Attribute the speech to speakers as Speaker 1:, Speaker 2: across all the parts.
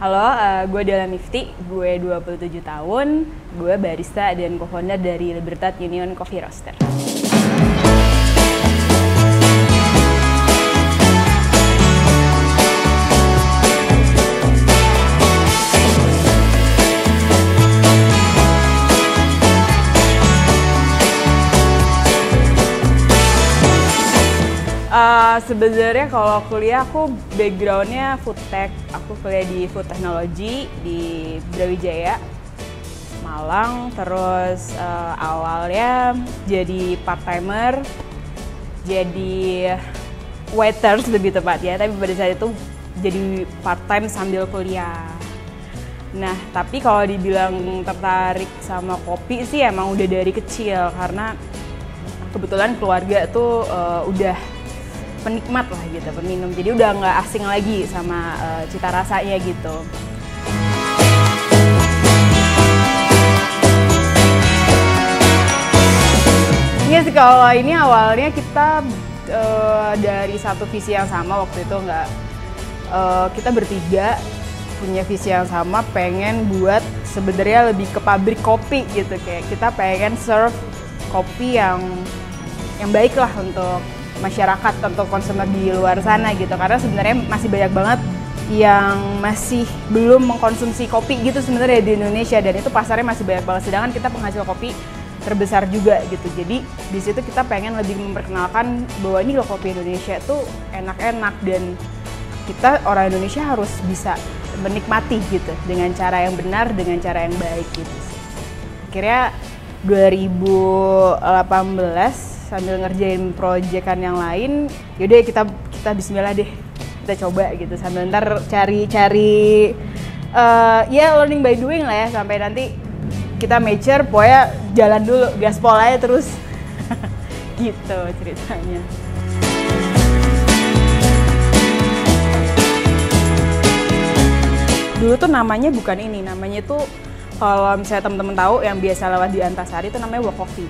Speaker 1: Halo, gue Dela Mifti, gue 27 tahun, gue barista dan co-founder dari Libertad Union Coffee Roaster. Sebenarnya kalau kuliah aku backgroundnya food tech, aku kuliah di food technology di Brawijaya, Malang. Terus awalnya jadi part timer, jadi waiters lebih tepat ya. Tapi pada saat itu jadi part time sambil kuliah. Nah, tapi kalau dibilang tertarik sama kopi sih emang udah dari kecil karena kebetulan keluarga tuh udah penikmat lah gitu, peminum. Jadi udah nggak asing lagi sama cita rasanya gitu. Iya sih, kalau ini awalnya kita dari satu visi yang sama waktu itu kita bertiga punya visi yang sama, pengen buat sebenarnya lebih ke pabrik kopi gitu, kayak kita pengen serve kopi yang baik lah untuk masyarakat atau konsumer di luar sana gitu, karena sebenarnya masih banyak banget yang masih belum mengkonsumsi kopi gitu sebenarnya di Indonesia, dan itu pasarnya masih banyak banget, sedangkan kita penghasil kopi terbesar juga gitu. Jadi di situ kita pengen lebih memperkenalkan bahwa ini loh kopi Indonesia tuh enak-enak dan kita orang Indonesia harus bisa menikmati gitu dengan cara yang benar, dengan cara yang baik gitu. Akhirnya 2018 sambil ngerjain proyekan yang lain, yaudah kita bismillah deh, kita coba gitu sambil ntar cari ya learning by doing lah ya, sampai nanti kita mature, pokoknya jalan dulu, gaspol aja terus. Gitu ceritanya. Dulu tuh namanya bukan ini, namanya tuh kalau misalnya temen-temen tahu yang biasa lewat di Antasari itu namanya Walk Coffee.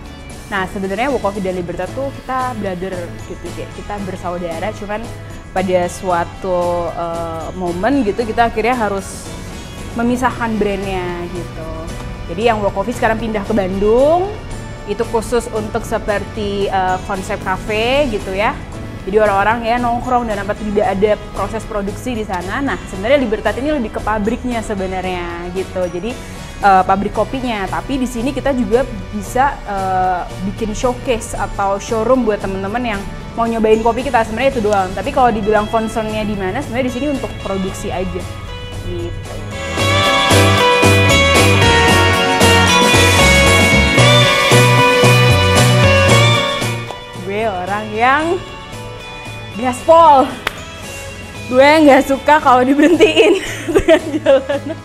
Speaker 1: Nah, sebenarnya Walk Coffee dan Libertad tuh kita brother gitu, kita bersaudara, cuman pada suatu momen gitu kita akhirnya harus memisahkan brandnya gitu. Jadi yang Walk Coffee sekarang pindah ke Bandung, itu khusus untuk seperti konsep cafe gitu ya. Jadi orang-orang ya nongkrong dan apa tidak ada proses produksi di sana. Nah, sebenarnya Libertad ini lebih ke pabriknya sebenarnya gitu. Jadi pabrik kopinya, tapi di sini kita juga bisa bikin showcase atau showroom buat teman-teman yang mau nyobain kopi kita, sebenarnya itu doang. Tapi kalau dibilang concernnya di mana, sebenarnya di sini untuk produksi aja gitu. Gue orang yang gaspol, gue nggak suka kalau diberhentiin dengan jalan.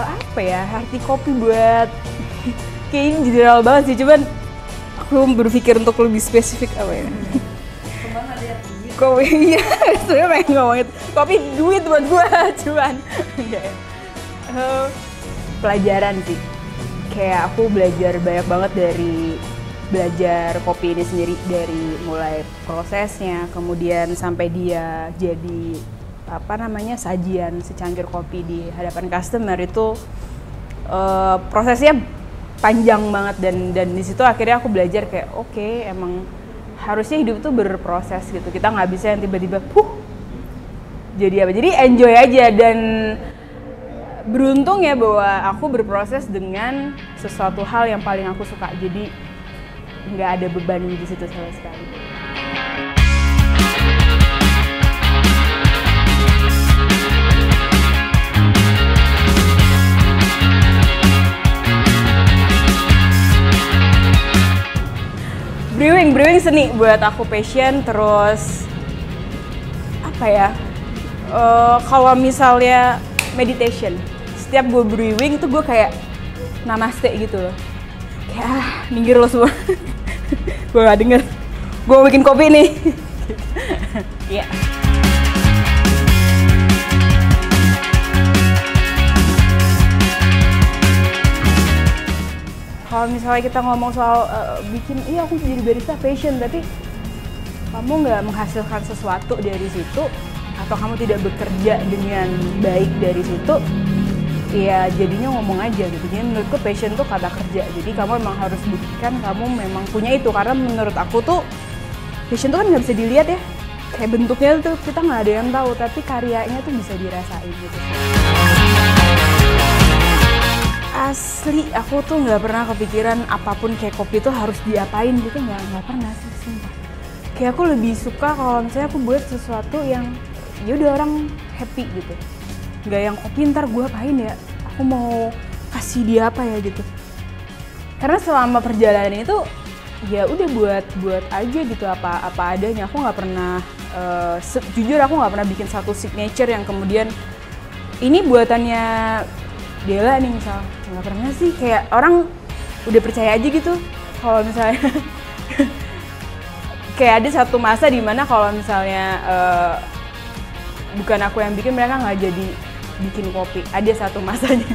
Speaker 1: Apa ya, arti kopi buat kayaknya general banget sih, cuman aku berpikir untuk lebih spesifik apa ya. Kopi, iya, sebenarnya pengen ngomongin kopi duit buat gue, cuman enggak ya. Pelajaran sih, kayak aku belajar banyak banget dari belajar kopi ini sendiri, dari mulai prosesnya, kemudian sampai dia jadi sajian secangkir kopi di hadapan customer itu prosesnya panjang banget, dan di situ akhirnya aku belajar kayak oke, emang harusnya hidup tuh berproses gitu, kita nggak bisa yang tiba-tiba jadi apa, jadi enjoy aja. Dan beruntung ya bahwa aku berproses dengan sesuatu hal yang paling aku suka, jadi nggak ada beban di situ sama sekali. Brewing seni buat aku, passion. Terus apa ya, kalau misalnya meditation, setiap gue brewing tuh gue kayak namaste gitu loh, kayak minggir lo semua. Gue gak denger, gue mau bikin kopi nih. Iya. Kalau misalnya kita ngomong soal bikin, iya aku jadi barista passion, tapi kamu nggak menghasilkan sesuatu dari situ, atau kamu tidak bekerja dengan baik dari situ, ya jadinya ngomong aja gitu. Jadi menurutku passion tuh kata kerja. Jadi kamu memang harus buktikan kamu memang punya itu. Karena menurut aku tuh passion tuh kan nggak bisa dilihat ya. Kayak bentuknya tuh kita nggak ada yang tahu, tapi karyanya tuh bisa dirasain gitu. Asli, aku tuh nggak pernah kepikiran apapun kayak kopi tuh harus diapain gitu, nggak pernah sih, sumpah. Kayak aku lebih suka kalau misalnya aku buat sesuatu yang ya udah orang happy gitu. Nggak yang kopi ntar gue apain ya, aku mau kasih dia apa ya gitu. Karena selama perjalanan itu ya udah buat aja gitu apa adanya. Aku nggak pernah jujur aku nggak pernah bikin satu signature yang kemudian ini buatannya Dela nih misal, nggak pernah sih. Kayak orang udah percaya aja gitu kalau misalnya kayak ada satu masa di mana kalau misalnya bukan aku yang bikin, mereka nggak jadi bikin kopi. Ada satu masanya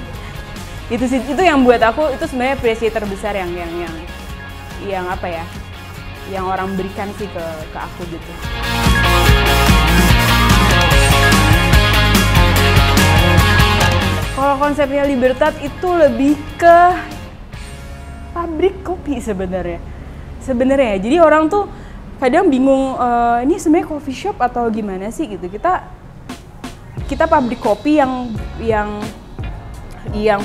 Speaker 1: itu sih, itu yang buat aku itu sebenarnya apresiasi terbesar yang apa ya, yang orang berikan sih ke aku gitu. Kalau konsepnya Libertad itu lebih ke pabrik kopi sebenarnya. Jadi orang tuh kadang bingung, ini sebenarnya coffee shop atau gimana sih gitu. Kita pabrik kopi yang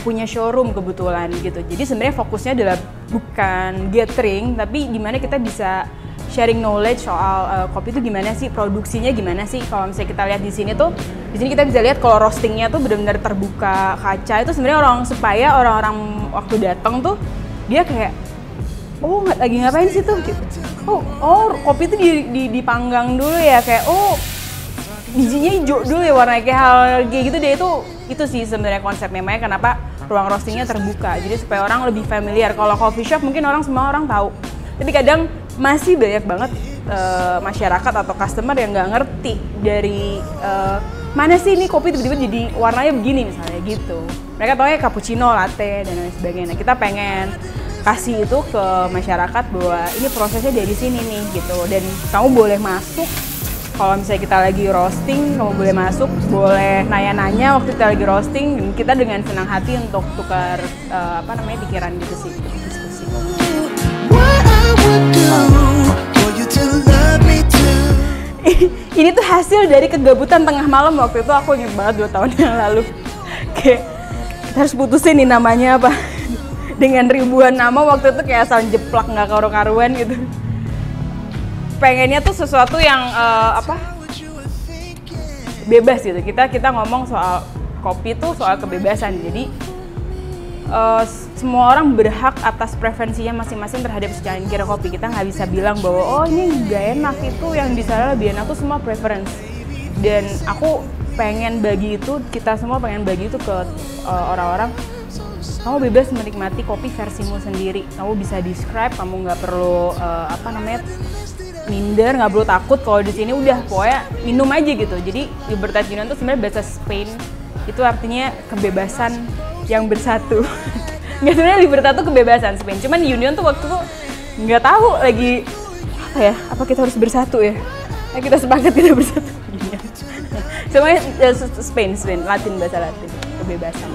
Speaker 1: punya showroom kebetulan gitu. Jadi sebenarnya fokusnya adalah bukan gathering, tapi gimana kita bisa sharing knowledge soal kopi itu gimana sih, produksinya gimana sih. Kalau misalnya kita lihat di sini kita bisa lihat kalau roastingnya tuh benar-benar terbuka kaca. Itu sebenarnya supaya orang-orang waktu datang tuh dia kayak, oh lagi ngapain sih tuh gitu. Oh kopi itu dipanggang dulu ya, kayak bijinya hijau dulu ya warnanya, kayak hal kayak gitu deh. Itu sih sebenarnya konsepnya, makanya kenapa ruang roastingnya terbuka, jadi supaya orang lebih familiar. Kalau coffee shop mungkin semua orang tahu, tapi kadang masih banyak banget masyarakat atau customer yang nggak ngerti dari mana sih ini kopi tiba-tiba jadi warnanya begini misalnya gitu. Mereka taunya cappuccino, latte, dan lain sebagainya. Nah, kita pengen kasih itu ke masyarakat bahwa ini prosesnya dari sini nih gitu, dan kamu boleh masuk. Kalau misalnya kita lagi roasting, kamu boleh masuk, boleh nanya-nanya waktu kita lagi roasting, dan kita dengan senang hati untuk tukar pikiran gitu sih, diskusi. Ini tuh hasil dari kegabutan tengah malam waktu itu. Aku ingat banget 2 tahun yang lalu. Kayak kita harus putusin nih namanya apa. Dengan ribuan nama waktu itu kayak asal jeplak nggak karu-karuan gitu. Pengennya tuh sesuatu yang bebas gitu. Kita ngomong soal kopi tuh soal kebebasan. Jadi semua orang berhak atas preferensinya masing-masing terhadap secangkir kopi. Kita nggak bisa bilang bahwa ini nggak enak, itu yang di sana lebih enak. Tuh semua preference. Dan aku pengen bagi itu, kita semua pengen bagi itu ke orang-orang. Kamu bebas menikmati kopi versimu sendiri. Kamu bisa describe, kamu nggak perlu minder, nggak perlu takut. Kalau di sini udah pokoknya minum aja gitu. Jadi Libertad Union tuh sebenarnya bahasa Spain, itu artinya kebebasan yang bersatu. Nggak, sebenarnya Libertad tuh kebebasan Spain. Cuman Union tuh waktu tuh nggak tahu lagi apa kita harus bersatu ya. Kita sepakat kita bersatu. Semuanya Spain, Latin, bahasa Latin, kebebasan.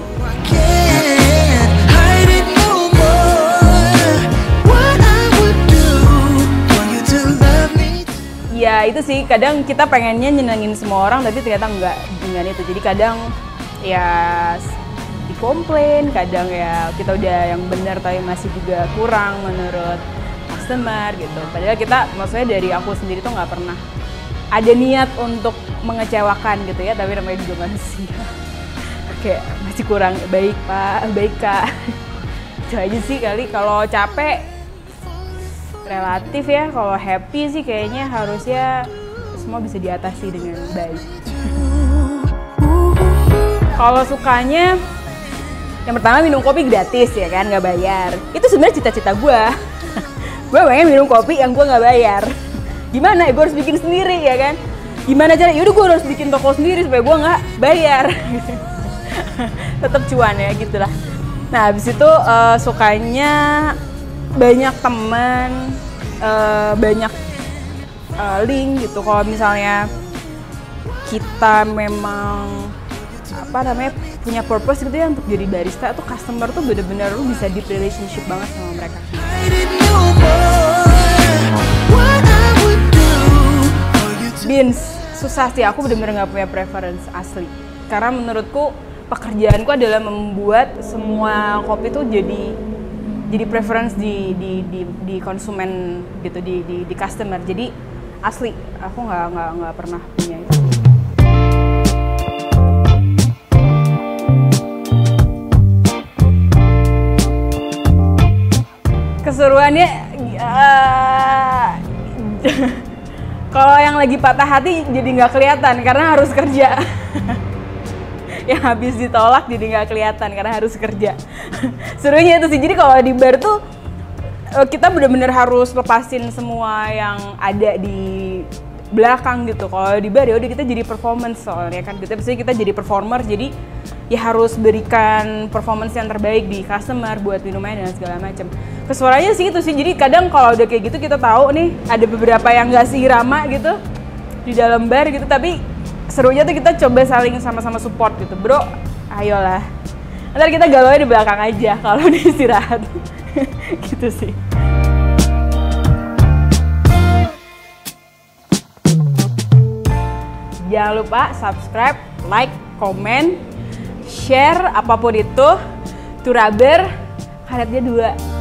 Speaker 1: Ya itu sih, kadang kita pengennya nyenengin semua orang tapi ternyata enggak dengan itu. Jadi kadang ya dikomplain, kadang ya kita udah yang benar tapi masih juga kurang menurut customer gitu. Padahal kita, maksudnya dari aku sendiri tuh nggak pernah ada niat untuk mengecewakan gitu ya, tapi namanya juga manusia. Kayak masih kurang, baik pak, baik kak. Itu aja sih kali. Kalau capek relatif ya, kalau happy sih kayaknya harusnya semua bisa diatasi dengan baik. Kalau sukanya, yang pertama minum kopi gratis ya kan, nggak bayar. Itu sebenarnya cita-cita gue. Gue pengen minum kopi yang gue nggak bayar. Gimana ya, gue harus bikin sendiri ya kan. Gimana caranya? Yaudah gue harus bikin toko sendiri supaya gue nggak bayar. Tetap cuan ya gitulah. Nah habis itu sukanya banyak teman, banyak link gitu. Kalau misalnya kita memang punya purpose gitu ya untuk jadi barista tuh, customer tuh bener-bener lu bisa deep relationship banget sama mereka. Beans, susah sih, aku bener-bener nggak punya preference asli. Karena menurutku pekerjaanku adalah membuat semua kopi tuh jadi preference di konsumen gitu, di customer. Jadi asli, aku nggak pernah punya itu. Keseruannya kalau yang lagi patah hati jadi nggak kelihatan karena harus kerja. Yang habis ditolak jadi nggak kelihatan karena harus kerja. Serunya itu sih. Jadi kalau di bar tuh kita benar-benar harus lepasin semua yang ada di belakang gitu. Kalau di bar ya udah kita jadi performance soalnya kan. Kita jadi performer, jadi ya harus berikan performance yang terbaik di customer buat minumnya dan segala macam. Kesuaranya sih itu sih. Jadi kadang kalau udah kayak gitu kita tahu nih ada beberapa yang nggak seirama gitu di dalam bar gitu, tapi serunya tuh kita coba saling sama-sama support gitu. Bro, ayolah. Ntar kita galaunya di belakang aja kalau di istirahat. Gitu sih. Jangan lupa subscribe, like, komen, share apapun itu. Turaber, karetnya 2.